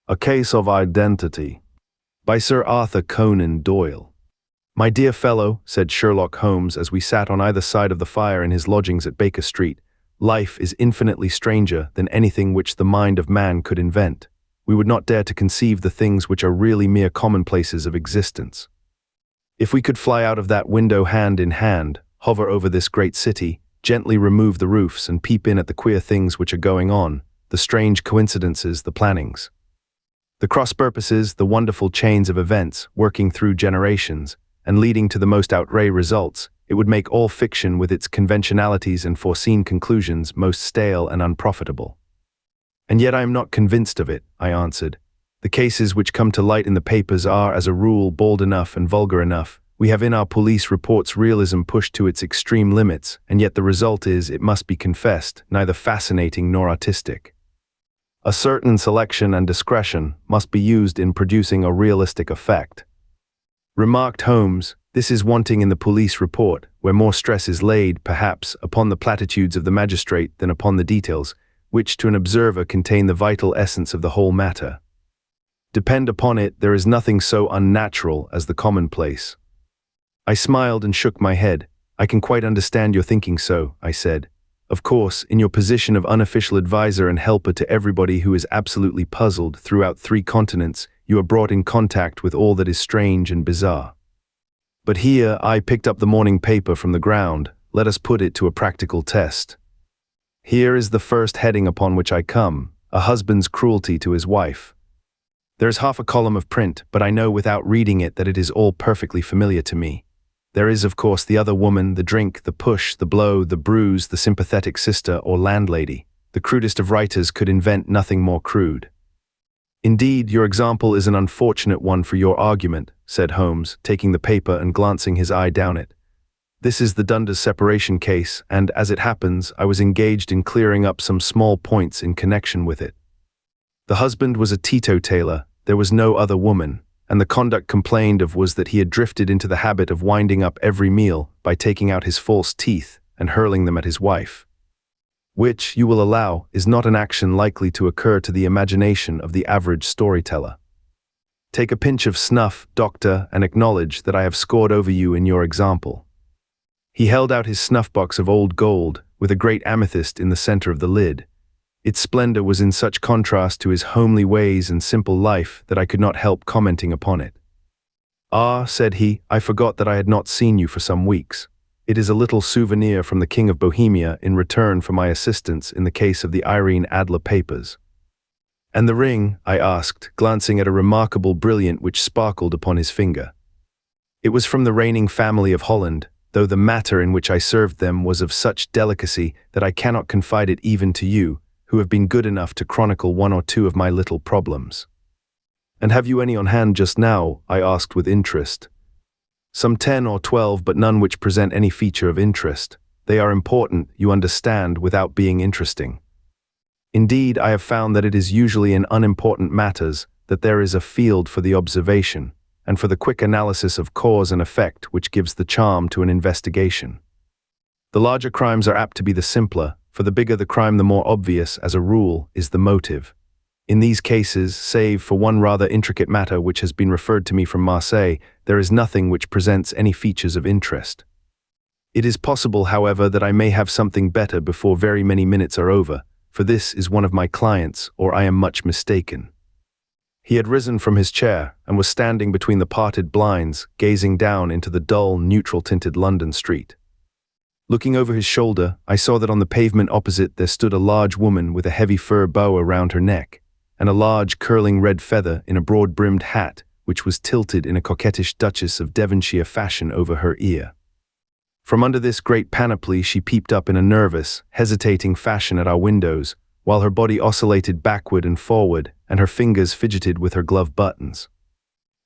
A Case of Identity by Sir Arthur Conan Doyle. My dear fellow, said Sherlock Holmes as we sat on either side of the fire in his lodgings at Baker Street, life is infinitely stranger than anything which the mind of man could invent. We would not dare to conceive the things which are really mere commonplaces of existence. If we could fly out of that window hand in hand, hover over this great city, gently remove the roofs and peep in at the queer things which are going on, the strange coincidences, the plannings, the cross-purposes, the wonderful chains of events working through generations and leading to the most outré results, it would make all fiction with its conventionalities and foreseen conclusions most stale and unprofitable. And yet I am not convinced of it, I answered. The cases which come to light in the papers are, as a rule, bald enough and vulgar enough. We have in our police reports realism pushed to its extreme limits, and yet the result is, it must be confessed, neither fascinating nor artistic. A certain selection and discretion must be used in producing a realistic effect. Remarked Holmes, this is wanting in the police report, where more stress is laid, perhaps, upon the platitudes of the magistrate than upon the details, which to an observer contain the vital essence of the whole matter. Depend upon it, there is nothing so unnatural as the commonplace. I smiled and shook my head. I can quite understand your thinking so, I said. Of course, in your position of unofficial advisor and helper to everybody who is absolutely puzzled throughout 3 continents, you are brought in contact with all that is strange and bizarre. But here, I picked up the morning paper from the ground. Let us put it to a practical test. Here is the first heading upon which I come, a husband's cruelty to his wife. There is half a column of print, but I know without reading it that it is all perfectly familiar to me. There is, of course, the other woman, the drink, the push, the blow, the bruise, the sympathetic sister or landlady. The crudest of writers could invent nothing more crude. Indeed, your example is an unfortunate one for your argument, said Holmes, taking the paper and glancing his eye down it. This is the Dundas separation case, and, as it happens, I was engaged in clearing up some small points in connection with it. The husband was a teetotaler, there was no other woman, and the conduct complained of was that he had drifted into the habit of winding up every meal by taking out his false teeth and hurling them at his wife. Which, you will allow, is not an action likely to occur to the imagination of the average storyteller. Take a pinch of snuff, doctor, and acknowledge that I have scored over you in your example. He held out his snuff-box of old gold, with a great amethyst in the center of the lid. Its splendor was in such contrast to his homely ways and simple life that I could not help commenting upon it. Ah, said he, I forgot that I had not seen you for some weeks. It is a little souvenir from the King of Bohemia in return for my assistance in the case of the Irene Adler papers. And the ring? I asked, glancing at a remarkable brilliant which sparkled upon his finger. It was from the reigning family of Holland, though the matter in which I served them was of such delicacy that I cannot confide it even to you, who have been good enough to chronicle 1 or 2 of my little problems. And have you any on hand just now? I asked with interest. Some 10 or 12, but none which present any feature of interest. They are important, you understand, without being interesting. Indeed, I have found that it is usually in unimportant matters that there is a field for the observation, and for the quick analysis of cause and effect which gives the charm to an investigation. The larger crimes are apt to be the simpler, for the bigger the crime the more obvious, as a rule, is the motive. In these cases, save for one rather intricate matter which has been referred to me from Marseille, there is nothing which presents any features of interest. It is possible, however, that I may have something better before very many minutes are over, for this is one of my clients, or I am much mistaken. He had risen from his chair, and was standing between the parted blinds, gazing down into the dull, neutral-tinted London street. Looking over his shoulder, I saw that on the pavement opposite there stood a large woman with a heavy fur boa around her neck, and a large curling red feather in a broad-brimmed hat, which was tilted in a coquettish Duchess of Devonshire fashion over her ear. From under this great panoply she peeped up in a nervous, hesitating fashion at our windows, while her body oscillated backward and forward, and her fingers fidgeted with her glove buttons.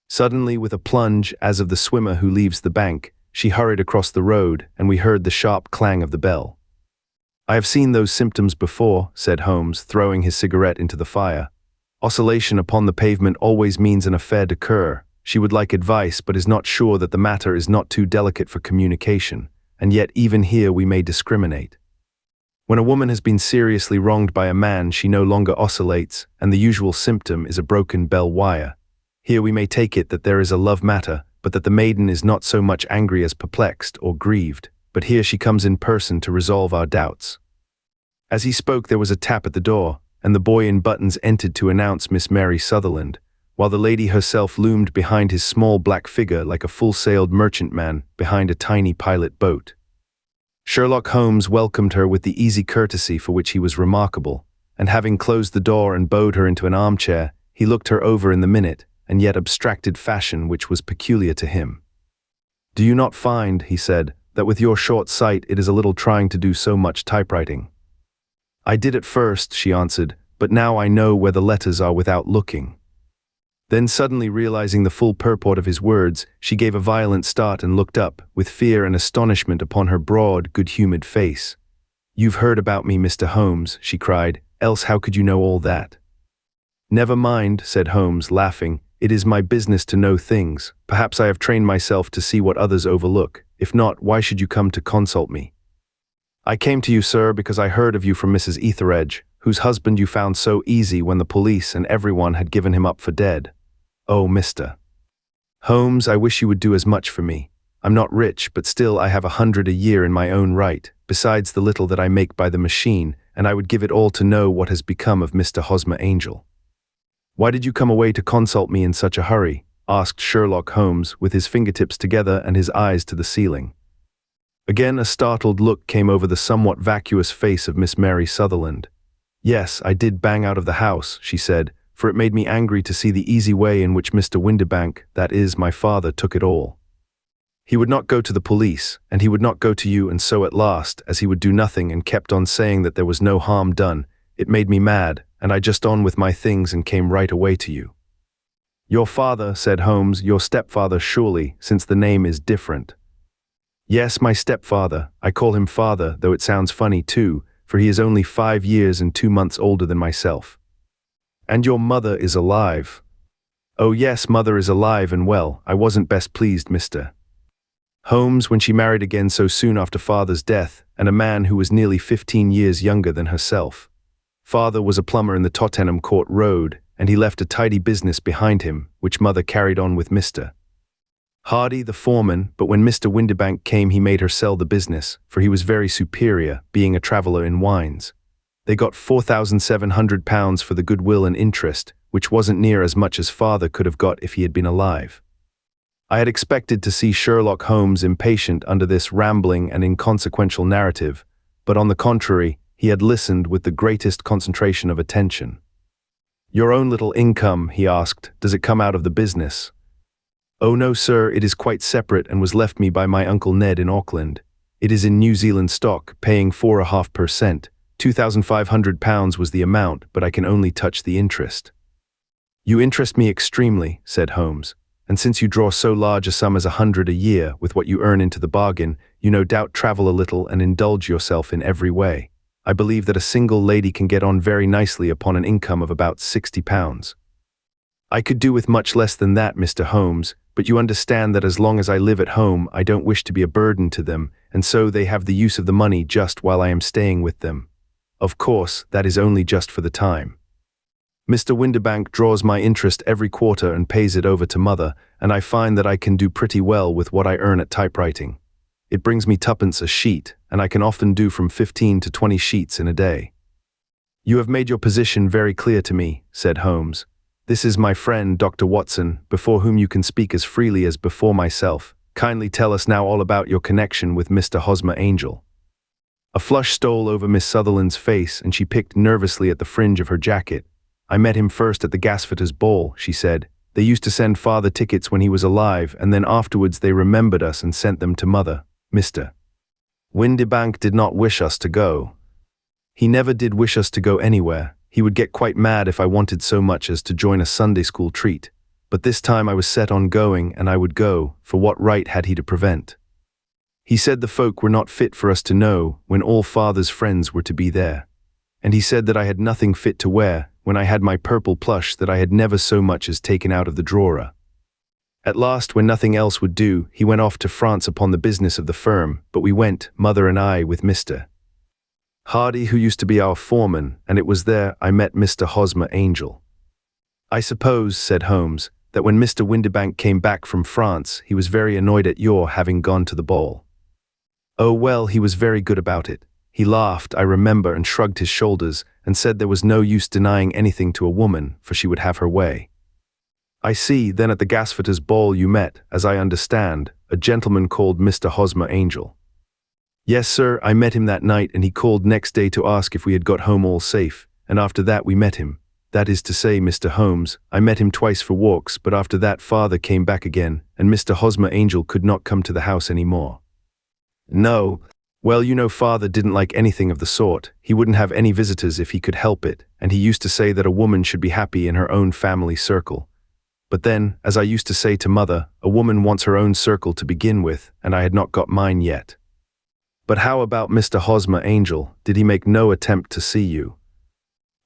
Suddenly, with a plunge, as of the swimmer who leaves the bank, she hurried across the road, and we heard the sharp clang of the bell. I have seen those symptoms before, said Holmes, throwing his cigarette into the fire. Oscillation upon the pavement always means an affaire de cœur. She would like advice, but is not sure that the matter is not too delicate for communication, and yet even here we may discriminate. When a woman has been seriously wronged by a man, she no longer oscillates, and the usual symptom is a broken bell wire. Here we may take it that there is a love matter, but that the maiden is not so much angry as perplexed or grieved, but here she comes in person to resolve our doubts. As he spoke, there was a tap at the door, and the boy in buttons entered to announce Miss Mary Sutherland, while the lady herself loomed behind his small black figure like a full-sailed merchantman behind a tiny pilot boat. Sherlock Holmes welcomed her with the easy courtesy for which he was remarkable, and having closed the door and bowed her into an armchair, he looked her over in the minute and yet abstracted fashion which was peculiar to him. "Do you not find," he said, "that with your short sight it is a little trying to do so much typewriting?" "I did at first," she answered, "but now I know where the letters are without looking." Then suddenly realizing the full purport of his words, she gave a violent start and looked up, with fear and astonishment upon her broad, good-humored face. "You've heard about me, Mr. Holmes," she cried, "else how could you know all that?" "Never mind," said Holmes, laughing. "It is my business to know things. Perhaps I have trained myself to see what others overlook. If not, why should you come to consult me?" "I came to you, sir, because I heard of you from Mrs. Etheredge, whose husband you found so easy when the police and everyone had given him up for dead. Oh, Mr. Holmes, I wish you would do as much for me. I'm not rich, but still I have 100 a year in my own right, besides the little that I make by the machine, and I would give it all to know what has become of Mr. Hosmer Angel." "Why did you come away to consult me in such a hurry?" asked Sherlock Holmes, with his fingertips together and his eyes to the ceiling. Again a startled look came over the somewhat vacuous face of Miss Mary Sutherland. "Yes, I did bang out of the house," she said, "for it made me angry to see the easy way in which Mr. Windibank, that is, my father, took it all. He would not go to the police, and he would not go to you, and so at last, as he would do nothing and kept on saying that there was no harm done, it made me mad, and I just on with my things and came right away to you." "Your father," said Holmes, "your stepfather surely, since the name is different." "Yes, my stepfather. I call him father, though it sounds funny too, for he is only 5 years and 2 months older than myself." "And your mother is alive?" "Oh yes, mother is alive and well. I wasn't best pleased, Mr. Holmes, when she married again so soon after father's death, and a man who was nearly 15 years younger than herself. Father was a plumber in the Tottenham Court Road, and he left a tidy business behind him, which mother carried on with Mr. Hardy, the foreman, but when Mr. Windibank came he made her sell the business, for he was very superior, being a traveller in wines. They got £4,700 for the goodwill and interest, which wasn't near as much as father could have got if he had been alive. I had expected to see Sherlock Holmes impatient under this rambling and inconsequential narrative, but on the contrary, he had listened with the greatest concentration of attention. "Your own little income," he asked, "does it come out of the business?" "Oh no, sir, it is quite separate and was left me by my Uncle Ned in Auckland. It is in New Zealand stock, paying 4.5%. £2,500 was the amount, but I can only touch the interest." "You interest me extremely," said Holmes, "and since you draw so large a sum as 100 a year, with what you earn into the bargain, you no doubt travel a little and indulge yourself in every way. I believe that a single lady can get on very nicely upon an income of about £60. "I could do with much less than that, Mr. Holmes, but you understand that as long as I live at home, I don't wish to be a burden to them, and so they have the use of the money just while I am staying with them. Of course, that is only just for the time. Mr. Windibank draws my interest every quarter and pays it over to mother, and I find that I can do pretty well with what I earn at typewriting. It brings me 2d. a sheet, and I can often do from 15 to 20 sheets in a day." "You have made your position very clear to me," said Holmes. "This is my friend, Dr. Watson, before whom you can speak as freely as before myself. Kindly tell us now all about your connection with Mr. Hosmer Angel." A flush stole over Miss Sutherland's face, and she picked nervously at the fringe of her jacket. "I met him first at the gasfitters' ball," she said. "They used to send father tickets when he was alive, and then afterwards they remembered us and sent them to mother. Mr. Windibank did not wish us to go. He never did wish us to go anywhere. He would get quite mad if I wanted so much as to join a Sunday school treat. But this time I was set on going, and I would go, for what right had he to prevent? He said the folk were not fit for us to know, when all father's friends were to be there. And he said that I had nothing fit to wear, when I had my purple plush that I had never so much as taken out of the drawer. At last, when nothing else would do, he went off to France upon the business of the firm, but we went, mother and I, with Mr. Hardy, who used to be our foreman, and it was there I met Mr. Hosmer Angel. I suppose, said Holmes, that when Mr. Windibank came back from France, he was very annoyed at your having gone to the ball. Oh well, he was very good about it. He laughed, I remember, and shrugged his shoulders, and said there was no use denying anything to a woman, for she would have her way. I see, then at the Gasfitters' ball you met, as I understand, a gentleman called Mr. Hosmer Angel. Yes, sir, I met him that night, and he called next day to ask if we had got home all safe, and after that we met him. That is to say, Mr. Holmes, I met him twice for walks, but after that father came back again, and Mr. Hosmer Angel could not come to the house any more. No. Well, you know father didn't like anything of the sort. He wouldn't have any visitors if he could help it, and he used to say that a woman should be happy in her own family circle. But then, as I used to say to mother, a woman wants her own circle to begin with, and I had not got mine yet. But how about Mr. Hosmer Angel? Did he make no attempt to see you?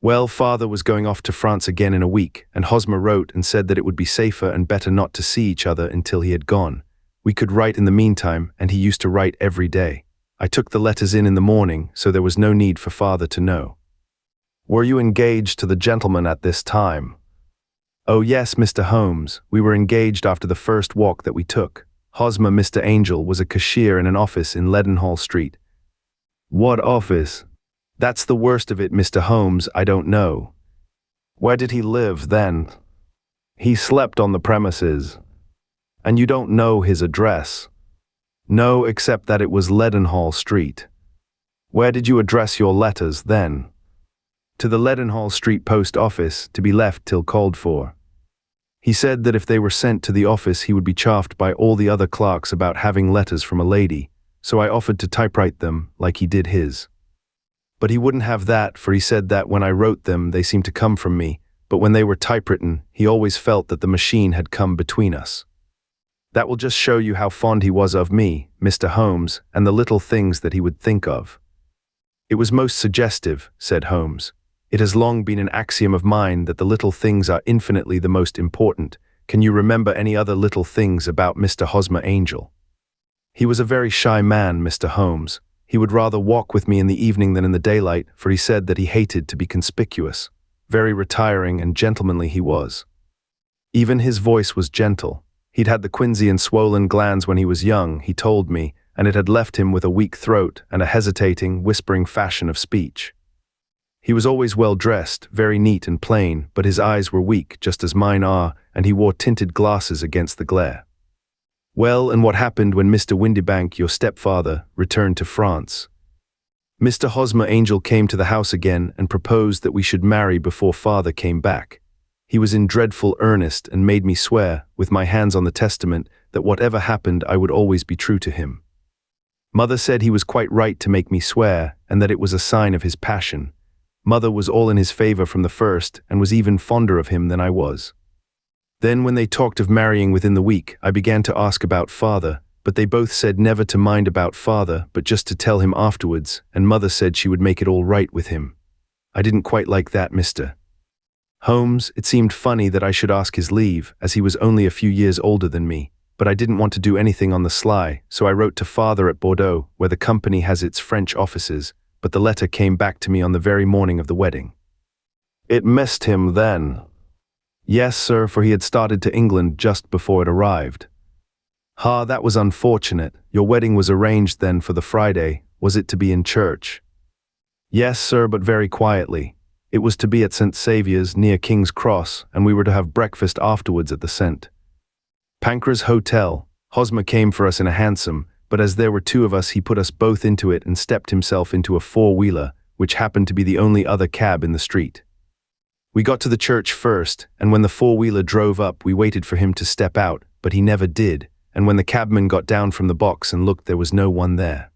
Well, father was going off to France again in a week, and Hosmer wrote and said that it would be safer and better not to see each other until he had gone. We could write in the meantime, and he used to write every day. I took the letters in the morning, so there was no need for father to know. Were you engaged to the gentleman at this time? Oh yes, Mr. Holmes, we were engaged after the first walk that we took. Hosmer Mr. Angel was a cashier in an office in Leadenhall Street. What office? That's the worst of it, Mr. Holmes, I don't know. Where did he live, then? He slept on the premises. And you don't know his address? No, except that it was Leadenhall Street. Where did you address your letters, then? To the Leadenhall Street post office, to be left till called for. He said that if they were sent to the office he would be chaffed by all the other clerks about having letters from a lady, so I offered to typewrite them, like he did his. But he wouldn't have that, for he said that when I wrote them they seemed to come from me, but when they were typewritten he always felt that the machine had come between us. That will just show you how fond he was of me, Mr. Holmes, and the little things that he would think of. It was most suggestive, said Holmes. It has long been an axiom of mine that the little things are infinitely the most important. Can you remember any other little things about Mr. Hosmer Angel? He was a very shy man, Mr. Holmes. He would rather walk with me in the evening than in the daylight, for he said that he hated to be conspicuous. Very retiring and gentlemanly he was. Even his voice was gentle. He'd had the quinsy and swollen glands when he was young, he told me, and it had left him with a weak throat and a hesitating, whispering fashion of speech. He was always well dressed, very neat and plain, but his eyes were weak, just as mine are, and he wore tinted glasses against the glare. Well, and what happened when Mr. Windibank, your stepfather, returned to France? Mr. Hosmer Angel came to the house again and proposed that we should marry before father came back. He was in dreadful earnest and made me swear, with my hands on the testament, that whatever happened I would always be true to him. Mother said he was quite right to make me swear, and that it was a sign of his passion. Mother was all in his favor from the first, and was even fonder of him than I was. Then when they talked of marrying within the week, I began to ask about father, but they both said never to mind about father, but just to tell him afterwards, and mother said she would make it all right with him. I didn't quite like that, Mr. Holmes. It seemed funny that I should ask his leave, as he was only a few years older than me, but I didn't want to do anything on the sly, so I wrote to father at Bordeaux, where the company has its French offices, but the letter came back to me on the very morning of the wedding. It missed him then? Yes, sir, for he had started to England just before it arrived. Ah, that was unfortunate. Your wedding was arranged then for the Friday. Was it to be in church? Yes, sir, but very quietly. It was to be at St. Saviour's, near King's Cross, and we were to have breakfast afterwards at the St. Pancras Hotel. Hosmer came for us in a hansom, but as there were two of us he put us both into it and stepped himself into a four-wheeler, which happened to be the only other cab in the street. We got to the church first, and when the four-wheeler drove up we waited for him to step out, but he never did, and when the cabman got down from the box and looked there was no one there.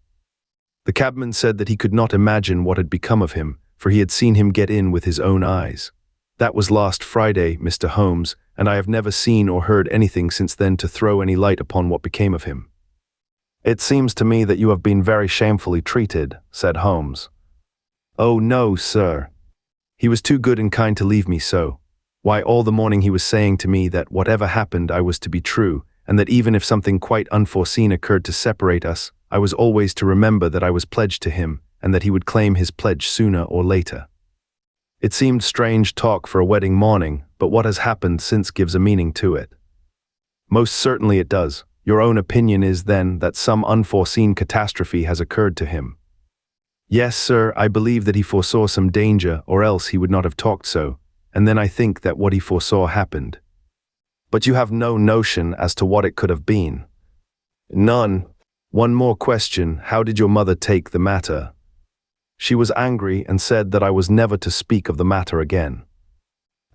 The cabman said that he could not imagine what had become of him, for he had seen him get in with his own eyes. That was last Friday, Mr. Holmes, and I have never seen or heard anything since then to throw any light upon what became of him. It seems to me that you have been very shamefully treated, said Holmes. Oh no, sir. He was too good and kind to leave me so. Why, all the morning he was saying to me that whatever happened I was to be true, and that even if something quite unforeseen occurred to separate us, I was always to remember that I was pledged to him, and that he would claim his pledge sooner or later. It seemed strange talk for a wedding morning, but what has happened since gives a meaning to it. Most certainly it does. Your own opinion is, then, that some unforeseen catastrophe has occurred to him. Yes, sir, I believe that he foresaw some danger, or else he would not have talked so, and then I think that what he foresaw happened. But you have no notion as to what it could have been. None. One more question, how did your mother take the matter? She was angry and said that I was never to speak of the matter again.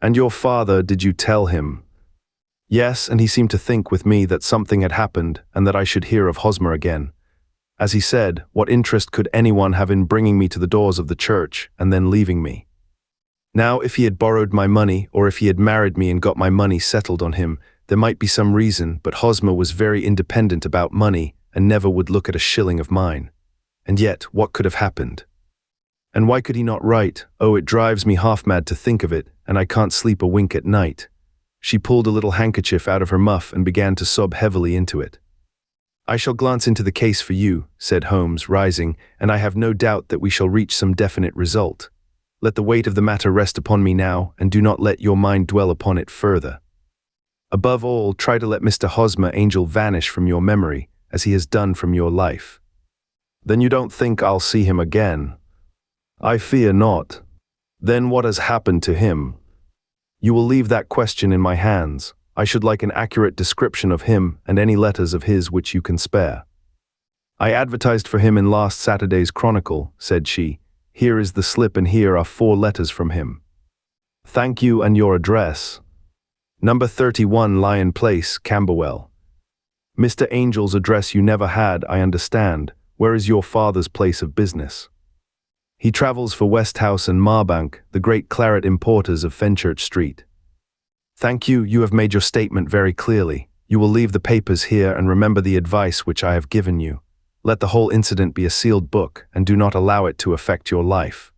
And your father, did you tell him? Yes, and he seemed to think with me that something had happened and that I should hear of Hosmer again. As he said, what interest could anyone have in bringing me to the doors of the church and then leaving me? Now, if he had borrowed my money, or if he had married me and got my money settled on him, there might be some reason, but Hosmer was very independent about money and never would look at a shilling of mine. And yet, what could have happened? And why could he not write? Oh, it drives me half mad to think of it, and I can't sleep a wink at night. She pulled a little handkerchief out of her muff and began to sob heavily into it. I shall glance into the case for you, said Holmes, rising, and I have no doubt that we shall reach some definite result. Let the weight of the matter rest upon me now, and do not let your mind dwell upon it further. Above all, try to let Mr. Hosmer Angel vanish from your memory, as he has done from your life. Then you don't think I'll see him again? I fear not. Then what has happened to him? You will leave that question in my hands. I should like an accurate description of him and any letters of his which you can spare. I advertised for him in last Saturday's Chronicle, said she. Here is the slip and here are 4 letters from him. Thank you, and your address. Number 31 Lion Place, Camberwell. Mr. Angel's address you never had, I understand. Where is your father's place of business? He travels for Westhouse and Marbank, the great claret importers of Fenchurch Street. Thank you, you have made your statement very clearly. You will leave the papers here and remember the advice which I have given you. Let the whole incident be a sealed book, and do not allow it to affect your life.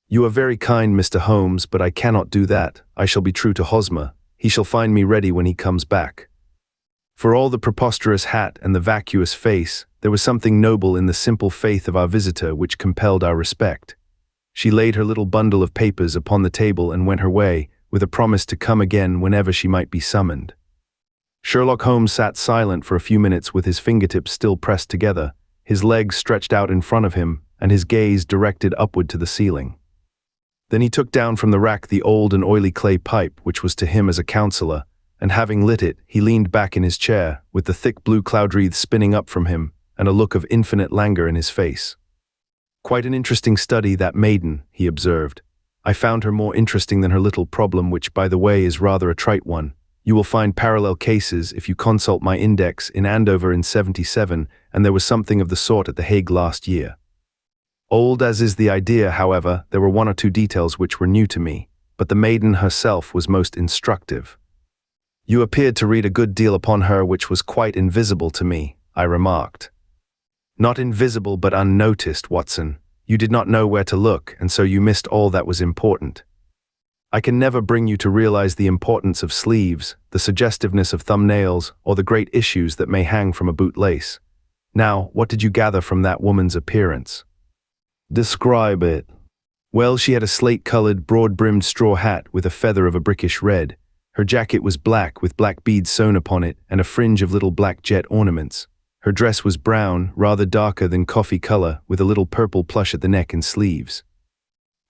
You are very kind, Mr. Holmes, but I cannot do that. I shall be true to Hosmer. He shall find me ready when he comes back. For all the preposterous hat and the vacuous face, there was something noble in the simple faith of our visitor which compelled our respect. She laid her little bundle of papers upon the table and went her way, with a promise to come again whenever she might be summoned. Sherlock Holmes sat silent for a few minutes with his fingertips still pressed together, his legs stretched out in front of him, and his gaze directed upward to the ceiling. Then he took down from the rack the old and oily clay pipe which was to him as a counsellor, and having lit it, he leaned back in his chair, with the thick blue cloud wreath spinning up from him, and a look of infinite languor in his face. Quite an interesting study, that maiden, he observed. I found her more interesting than her little problem, which, by the way, is rather a trite one. You will find parallel cases if you consult my index in Andover in '77, and there was something of the sort at The Hague last year. Old as is the idea, however, there were 1 or 2 details which were new to me, but the maiden herself was most instructive. You appeared to read a good deal upon her which was quite invisible to me, I remarked. Not invisible but unnoticed, Watson. You did not know where to look, and so you missed all that was important. I can never bring you to realize the importance of sleeves, the suggestiveness of thumbnails, or the great issues that may hang from a bootlace. Now, what did you gather from that woman's appearance? Describe it. Well, she had a slate-colored, broad-brimmed straw hat with a feather of a brickish red. Her jacket was black, with black beads sewn upon it, and a fringe of little black jet ornaments. Her dress was brown, rather darker than coffee color, with a little purple plush at the neck and sleeves.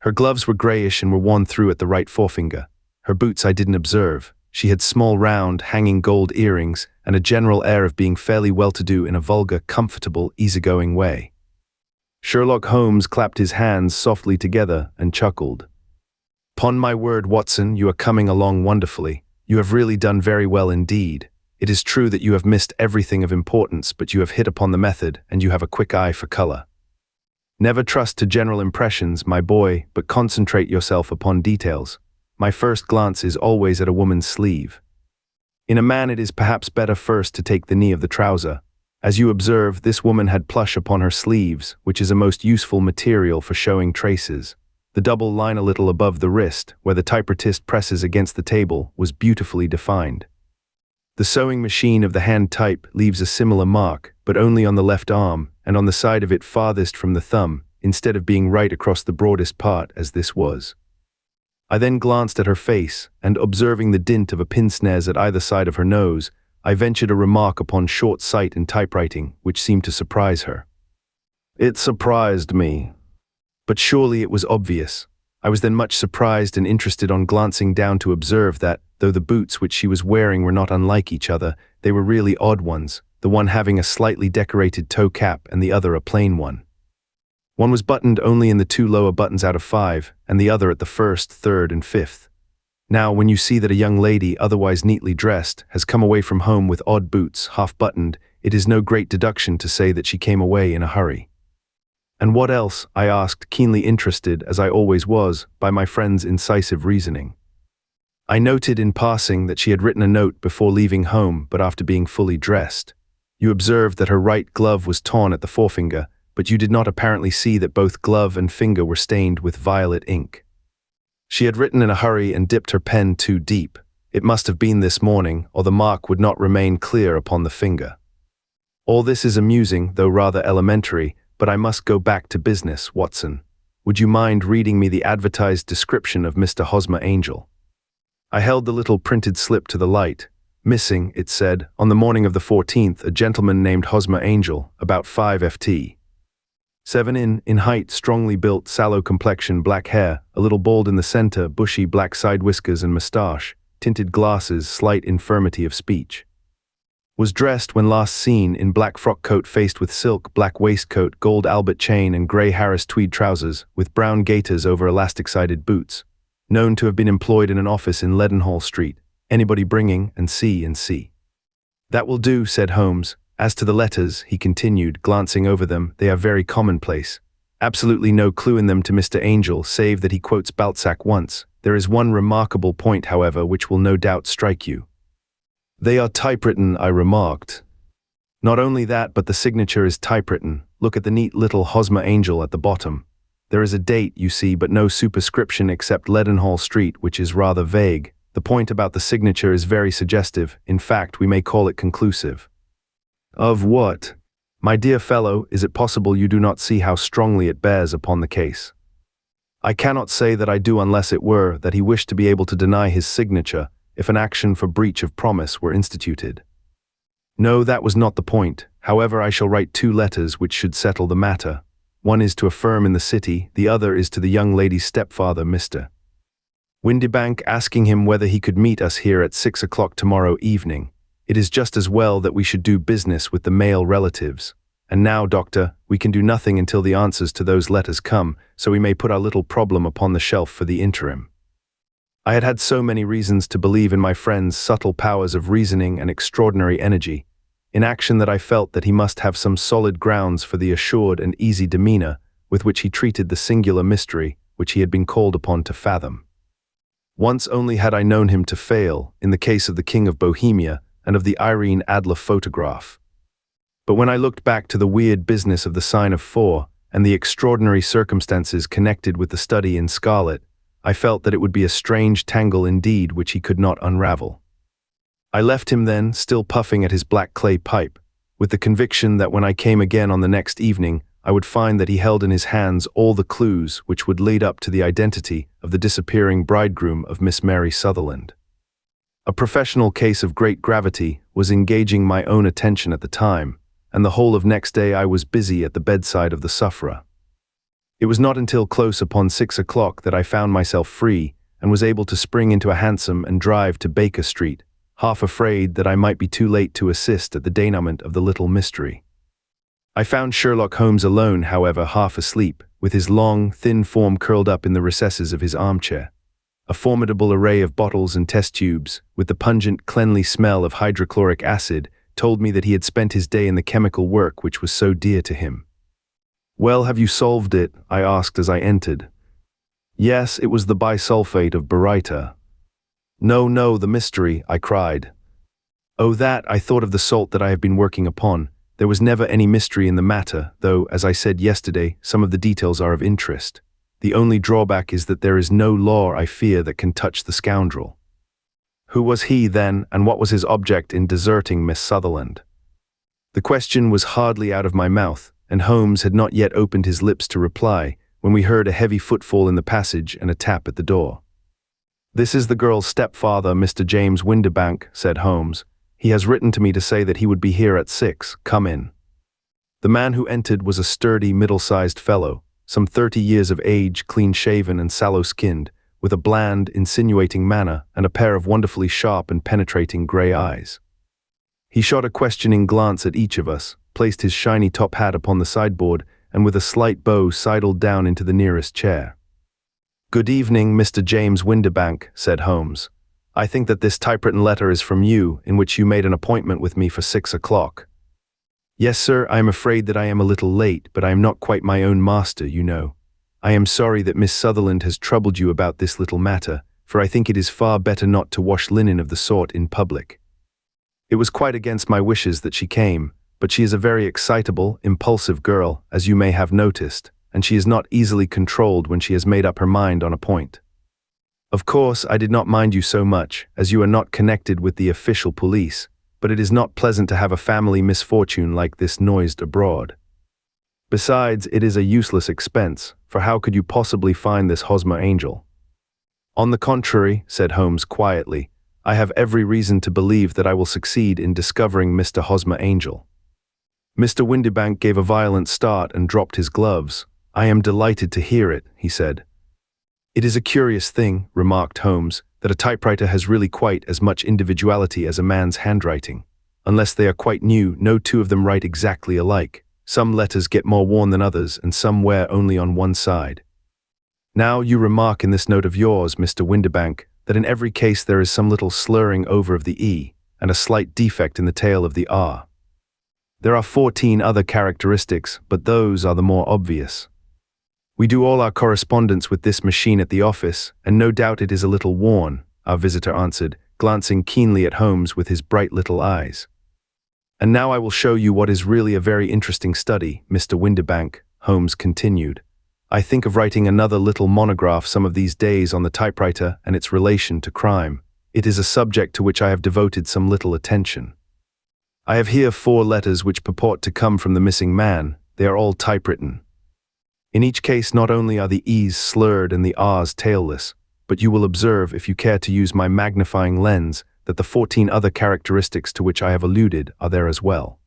Her gloves were grayish and were worn through at the right forefinger. Her boots I didn't observe. She had small, round, hanging gold earrings, and a general air of being fairly well-to-do in a vulgar, comfortable, easygoing way. Sherlock Holmes clapped his hands softly together and chuckled. "'Pon my word, Watson, you are coming along wonderfully. You have really done very well indeed. It is true that you have missed everything of importance, but you have hit upon the method, and you have a quick eye for color. Never trust to general impressions, my boy, but concentrate yourself upon details. My first glance is always at a woman's sleeve. In a man it is perhaps better first to take the knee of the trouser. As you observe, this woman had plush upon her sleeves, which is a most useful material for showing traces. The double line a little above the wrist, where the typewriter presses against the table, was beautifully defined. The sewing machine of the hand type leaves a similar mark, but only on the left arm, and on the side of it farthest from the thumb. instead of being right across the broadest part as this was. I then glanced at her face, and observing the dint of a pince-nez at either side of her nose, I ventured a remark upon short sight and typewriting, which seemed to surprise her. It surprised me. But surely it was obvious. I was then much surprised and interested on glancing down to observe that, though the boots which she was wearing were not unlike each other, they were really odd ones, the one having a slightly decorated toe cap and the other a plain one. One was buttoned only in the 2 lower buttons out of 5, and the other at the 1st, 3rd, and 5th. Now, when you see that a young lady, otherwise neatly dressed, has come away from home with odd boots, half-buttoned, it is no great deduction to say that she came away in a hurry. And what else? I asked, keenly interested, as I always was, by my friend's incisive reasoning. I noted in passing that she had written a note before leaving home, but after being fully dressed. You observed that her right glove was torn at the forefinger, but you did not apparently see that both glove and finger were stained with violet ink. She had written in a hurry and dipped her pen too deep. It must have been this morning, or the mark would not remain clear upon the finger. All this is amusing, though rather elementary, but I must go back to business, Watson. Would you mind reading me the advertised description of Mr. Hosmer Angel? I held the little printed slip to the light. Missing, it said, on the morning of the 14th, a gentleman named Hosmer Angel, about 5 ft. 7 in height, strongly built, sallow complexion, black hair, a little bald in the center, bushy black side whiskers and moustache, tinted glasses, slight infirmity of speech. Was dressed when last seen in black frock coat faced with silk, black waistcoat, gold Albert chain and grey Harris tweed trousers, with brown gaiters over elastic-sided boots. Known to have been employed in an office in Leadenhall Street. Anybody bringing and see. That will do, said Holmes. As to the letters, he continued, glancing over them, they are very commonplace. Absolutely no clue in them to Mr. Angel, save that he quotes Balzac once. There is one remarkable point, however, which will no doubt strike you. They are typewritten, I remarked. Not only that, but the signature is typewritten. Look at the neat little Hosmer Angel at the bottom. There is a date, you see, but no superscription except Leadenhall Street, which is rather vague. The point about the signature is very suggestive. In fact, we may call it conclusive. Of what? My dear fellow, is it possible you do not see how strongly it bears upon the case? I cannot say that I do unless it were that he wished to be able to deny his signature if an action for breach of promise were instituted. No, that was not the point. However, I shall write 2 letters which should settle the matter. One is to a firm in the city, the other is to the young lady's stepfather, Mr. Windibank, asking him whether he could meet us here at 6 o'clock tomorrow evening. It is just as well that we should do business with the male relatives. And now, Doctor, we can do nothing until the answers to those letters come, so we may put our little problem upon the shelf for the interim. I had had so many reasons to believe in my friend's subtle powers of reasoning and extraordinary energy, in action, that I felt that he must have some solid grounds for the assured and easy demeanor with which he treated the singular mystery which he had been called upon to fathom. Once only had I known him to fail, in the case of the King of Bohemia and of the Irene Adler photograph. But when I looked back to the weird business of the sign of 4 and the extraordinary circumstances connected with the study in scarlet, I felt that it would be a strange tangle indeed which he could not unravel. I left him then, still puffing at his black clay pipe, with the conviction that when I came again on the next evening, I would find that he held in his hands all the clues which would lead up to the identity of the disappearing bridegroom of Miss Mary Sutherland. A professional case of great gravity was engaging my own attention at the time, and the whole of next day I was busy at the bedside of the sufferer. It was not until close upon 6 o'clock that I found myself free and was able to spring into a hansom and drive to Baker Street, half afraid that I might be too late to assist at the denouement of the little mystery. I found Sherlock Holmes alone, however, half asleep, with his long, thin form curled up in the recesses of his armchair. A formidable array of bottles and test tubes, with the pungent, cleanly smell of hydrochloric acid, told me that he had spent his day in the chemical work which was so dear to him. "Well, have you solved it?" I asked as I entered. "Yes, it was the bisulfate of baryta." No, the mystery," I cried. "Oh, that, I thought of the salt that I have been working upon. There was never any mystery in the matter, though, as I said yesterday, some of the details are of interest. The only drawback is that there is no law, I fear, that can touch the scoundrel. Who was he, then, and what was his object in deserting Miss Sutherland?" The question was hardly out of my mouth, and Holmes had not yet opened his lips to reply when we heard a heavy footfall in the passage and a tap at the door. "This is the girl's stepfather, Mr. James Windibank," said Holmes. "He has written to me to say that he would be here at 6. Come in." The man who entered was a sturdy, middle-sized fellow, some 30 years of age, clean-shaven and sallow-skinned, with a bland, insinuating manner and a pair of wonderfully sharp and penetrating gray eyes. He shot a questioning glance at each of us, placed his shiny top hat upon the sideboard, and with a slight bow sidled down into the nearest chair. "Good evening, Mr. James Windibank," said Holmes. "I think that this typewritten letter is from you, in which you made an appointment with me for 6 o'clock. "Yes, sir, I am afraid that I am a little late, but I am not quite my own master, you know. I am sorry that Miss Sutherland has troubled you about this little matter, for I think it is far better not to wash linen of the sort in public. It was quite against my wishes that she came, but she is a very excitable, impulsive girl, as you may have noticed, and she is not easily controlled when she has made up her mind on a point. Of course, I did not mind you so much, as you are not connected with the official police, but it is not pleasant to have a family misfortune like this noised abroad. Besides, it is a useless expense, for how could you possibly find this Hosmer Angel?" "On the contrary," said Holmes quietly, "I have every reason to believe that I will succeed in discovering Mr. Hosmer Angel." Mr. Windibank gave a violent start and dropped his gloves. "I am delighted to hear it," he said. "It is a curious thing," remarked Holmes, "that a typewriter has really quite as much individuality as a man's handwriting. Unless they are quite new, no two of them write exactly alike. Some letters get more worn than others, and some wear only on one side. Now, you remark in this note of yours, Mr. Windibank, that in every case there is some little slurring over of the E, and a slight defect in the tail of the R. There are 14 other characteristics, but those are the more obvious. We do all our correspondence with this machine at the office, and no doubt it is a little worn," our visitor answered, glancing keenly at Holmes with his bright little eyes. "And now I will show you what is really a very interesting study, Mr. Windibank," Holmes continued. "I think of writing another little monograph some of these days on the typewriter and its relation to crime. It is a subject to which I have devoted some little attention. I have here 4 letters which purport to come from the missing man. They are all typewritten. In each case, not only are the E's slurred and the R's tailless, but you will observe, if you care to use my magnifying lens, that the 14 other characteristics to which I have alluded are there as well."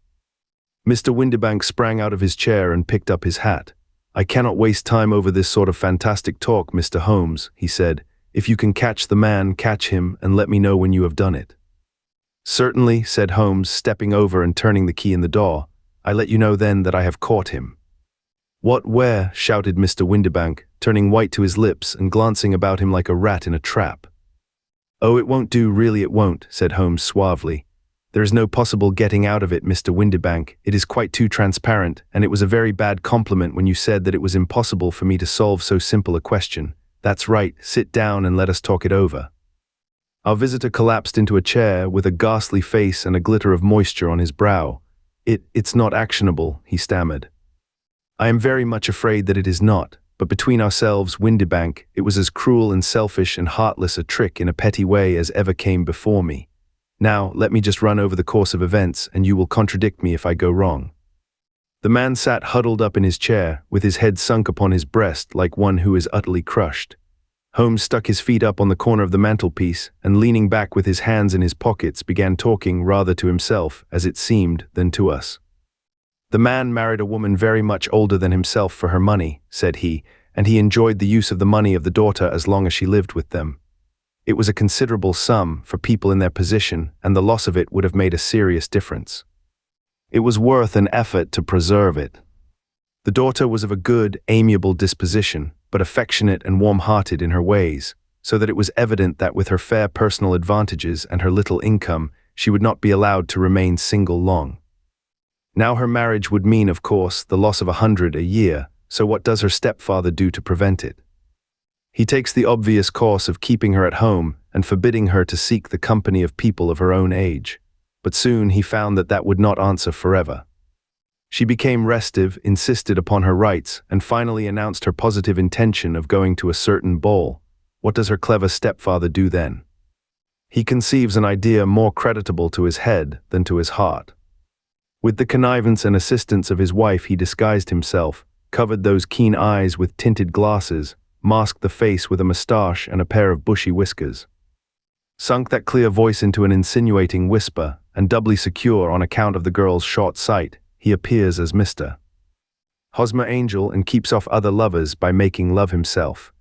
Mr. Windibank sprang out of his chair and picked up his hat. "I cannot waste time over this sort of fantastic talk, Mr. Holmes," he said. "If you can catch the man, catch him, and let me know when you have done it." "Certainly," said Holmes, stepping over and turning the key in the door. "I let you know then that I have caught him." "What, where?" shouted Mr. Windibank, turning white to his lips and glancing about him like a rat in a trap. "Oh, it won't do, really it won't," said Holmes suavely. "There is no possible getting out of it, Mr. Windibank. It is quite too transparent, and it was a very bad compliment when you said that it was impossible for me to solve so simple a question. That's right, sit down and let us talk it over." Our visitor collapsed into a chair with a ghastly face and a glitter of moisture on his brow. It's not actionable," he stammered. "I am very much afraid that it is not. But between ourselves, Windibank, it was as cruel and selfish and heartless a trick in a petty way as ever came before me. Now, let me just run over the course of events, and you will contradict me if I go wrong." The man sat huddled up in his chair, with his head sunk upon his breast like one who is utterly crushed. Holmes stuck his feet up on the corner of the mantelpiece, and leaning back with his hands in his pockets, began talking rather to himself, as it seemed, than to us. "The man married a woman very much older than himself for her money," said he, "and he enjoyed the use of the money of the daughter as long as she lived with them. It was a considerable sum for people in their position, and the loss of it would have made a serious difference. It was worth an effort to preserve it. The daughter was of a good, amiable disposition, but affectionate and warm-hearted in her ways, so that it was evident that with her fair personal advantages and her little income, she would not be allowed to remain single long. Now her marriage would mean, of course, the loss of 100 a year, so what does her stepfather do to prevent it? He takes the obvious course of keeping her at home and forbidding her to seek the company of people of her own age. But soon he found that that would not answer forever. She became restive, insisted upon her rights, and finally announced her positive intention of going to a certain ball. What does her clever stepfather do then? He conceives an idea more creditable to his head than to his heart. With the connivance and assistance of his wife, he disguised himself, covered those keen eyes with tinted glasses, masked the face with a moustache and a pair of bushy whiskers, sunk that clear voice into an insinuating whisper, and doubly secure on account of the girl's short sight, he appears as Mr. Hosmer Angel and keeps off other lovers by making love himself.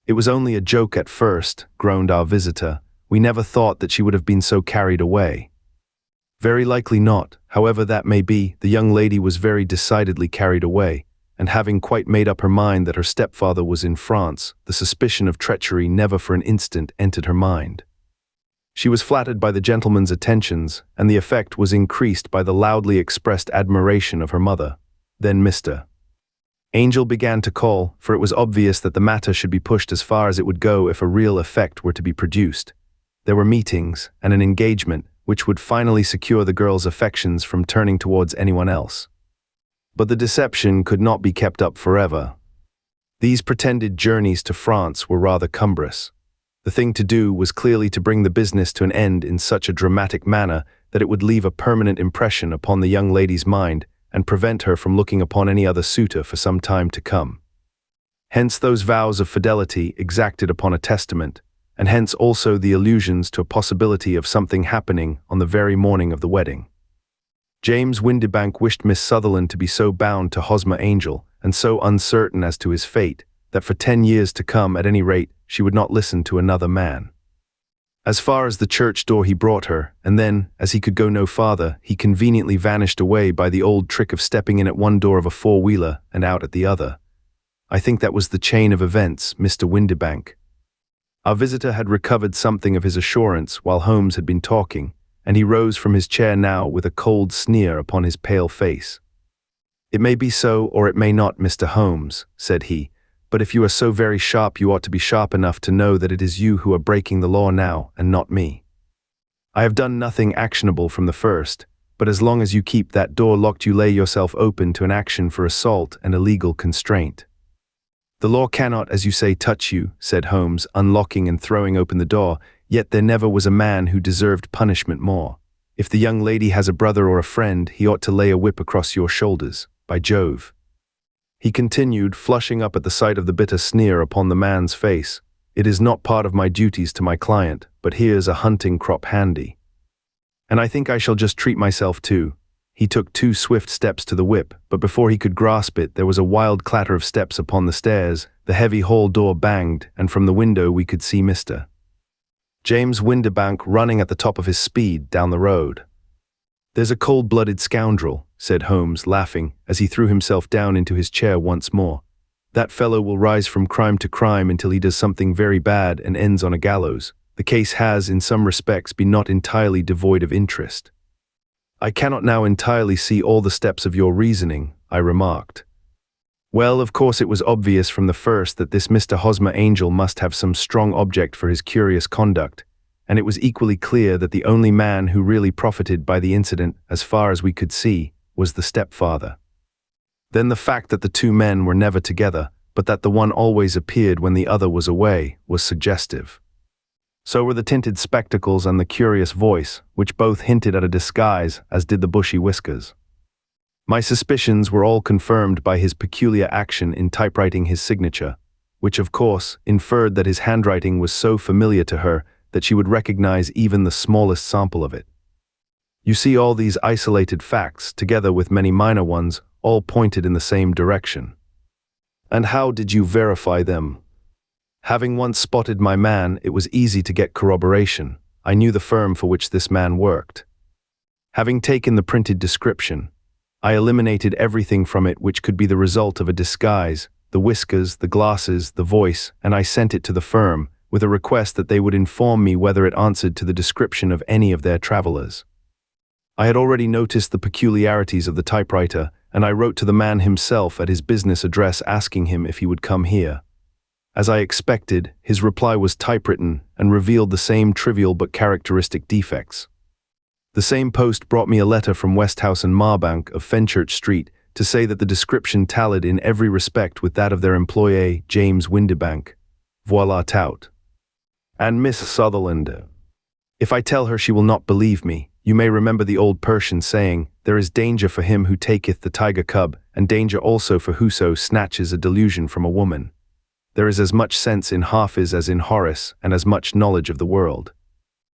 It was only a joke at first, groaned our visitor. We never thought that she would have been so carried away. Very likely not, however that may be, the young lady was very decidedly carried away, and having quite made up her mind that her stepfather was in France, the suspicion of treachery never for an instant entered her mind. She was flattered by the gentleman's attentions, and the effect was increased by the loudly expressed admiration of her mother. Then Mr. Angel began to call, for it was obvious that the matter should be pushed as far as it would go if a real effect were to be produced. There were meetings, and an engagement, which would finally secure the girl's affections from turning towards anyone else. But the deception could not be kept up forever. These pretended journeys to France were rather cumbrous. The thing to do was clearly to bring the business to an end in such a dramatic manner that it would leave a permanent impression upon the young lady's mind and prevent her from looking upon any other suitor for some time to come. Hence those vows of fidelity exacted upon a testament, and hence also the allusions to a possibility of something happening on the very morning of the wedding. James Windibank wished Miss Sutherland to be so bound to Hosmer Angel, and so uncertain as to his fate, that for 10 years to come, at any rate, she would not listen to another man. As far as the church door he brought her, and then, as he could go no farther, he conveniently vanished away by the old trick of stepping in at one door of a four-wheeler and out at the other. I think that was the chain of events, Mr. Windibank. Our visitor had recovered something of his assurance while Holmes had been talking, and he rose from his chair now with a cold sneer upon his pale face. "It may be so, or it may not, Mr. Holmes," said he, "but if you are so very sharp, you ought to be sharp enough to know that it is you who are breaking the law now, and not me. I have done nothing actionable from the first, but as long as you keep that door locked, you lay yourself open to an action for assault and illegal constraint." "The law cannot, as you say, touch you," said Holmes, unlocking and throwing open the door, "yet there never was a man who deserved punishment more. If the young lady has a brother or a friend, he ought to lay a whip across your shoulders, by Jove." He continued, flushing up at the sight of the bitter sneer upon the man's face. "It is not part of my duties to my client, but here's a hunting crop handy. And I think I shall just treat myself too." He took 2 swift steps to the whip, but before he could grasp it, there was a wild clatter of steps upon the stairs, the heavy hall door banged, and from the window we could see Mr. James Windibank running at the top of his speed down the road. "There's a cold-blooded scoundrel," said Holmes, laughing, as he threw himself down into his chair once more. "That fellow will rise from crime to crime until he does something very bad and ends on a gallows. The case has, in some respects, been not entirely devoid of interest." "I cannot now entirely see all the steps of your reasoning," I remarked. "Well, of course it was obvious from the first that this Mr. Hosmer Angel must have some strong object for his curious conduct, and it was equally clear that the only man who really profited by the incident, as far as we could see, was the stepfather. Then the fact that the 2 men were never together, but that the one always appeared when the other was away, was suggestive. So were the tinted spectacles and the curious voice, which both hinted at a disguise, as did the bushy whiskers. My suspicions were all confirmed by his peculiar action in typewriting his signature, which of course inferred that his handwriting was so familiar to her that she would recognize even the smallest sample of it. You see, all these isolated facts, together with many minor ones, all pointed in the same direction. "And how did you verify them?" "Having once spotted my man, it was easy to get corroboration. I knew the firm for which this man worked. Having taken the printed description, I eliminated everything from it which could be the result of a disguise, the whiskers, the glasses, the voice, and I sent it to the firm, with a request that they would inform me whether it answered to the description of any of their travelers. I had already noticed the peculiarities of the typewriter, and I wrote to the man himself at his business address asking him if he would come here. As I expected, his reply was typewritten and revealed the same trivial but characteristic defects. The same post brought me a letter from Westhouse and Marbank of Fenchurch Street to say that the description tallied in every respect with that of their employé, James Windibank. Voilà tout. And Miss Sutherland. If I tell her, she will not believe me. You may remember the old Persian saying There is danger for him who taketh the tiger cub, and danger also for whoso snatches a delusion from a woman. There is as much sense in Hafiz as in Horace, and as much knowledge of the world.